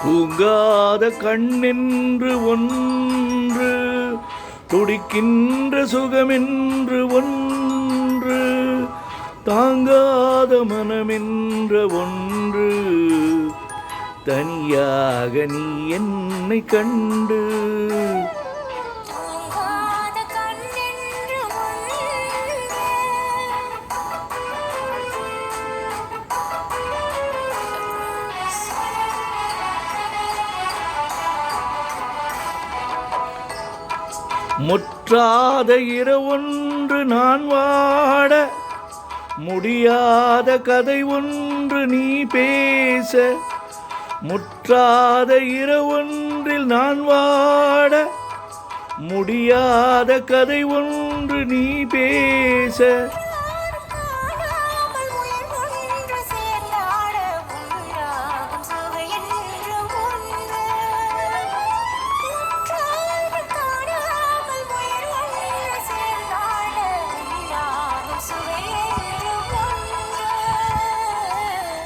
தூங்காத கண்ணென்று ஒன்று, துடிக்கின்ற சுகமென்று ஒன்று, தாங்காத மனமென்ற ஒன்று, தனியாக நீ என்னை கண்டு. முற்றாத இரவொன்று நான் வாட, முடியாத கதை ஒன்று நீ பேச. முற்றாத இரவொன்றில் நான் வாட, முடியாத கதை ஒன்று நீ பேச.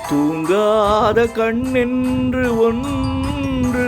தூங்காத கண்ணென்று ஒன்று,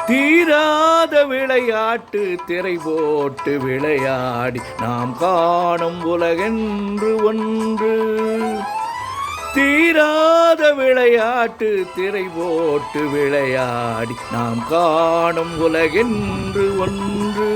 தீராத விளையாட்டு திரை போட்டு விளையாடி நாம் காணும் உலகென்று ஒன்று. தீராத விளையாட்டு திரை போட்டு விளையாடி நாம் காணும் உலகென்று ஒன்று.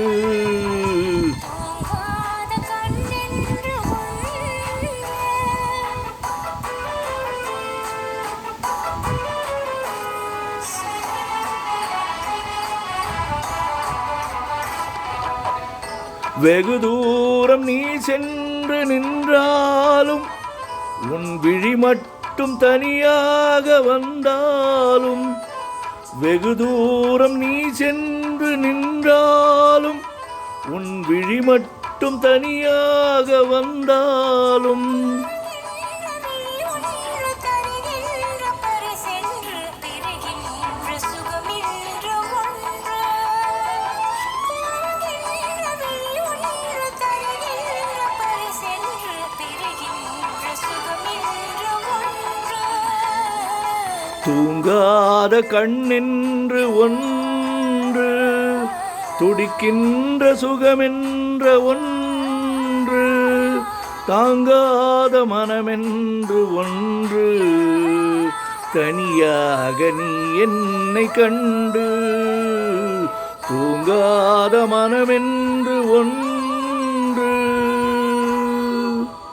வெகு தூரம் நீ சென்று நின்றாலும், உன் விழி மட்டும் தனியாக வந்தாலும். வெகு தூரம் நீ சென்று நின்றாலும், உன் விழி மட்டும் தனியாக வந்தாலும். தூங்காத கண்ணென்று ஒன்று, துடிக்கின்ற சுகமென்ற ஒன்று, தாங்காத மனமென்று ஒன்று, தனியாக நீ என்னை கண்டு. தூங்காத மனமென்று ஒன்று.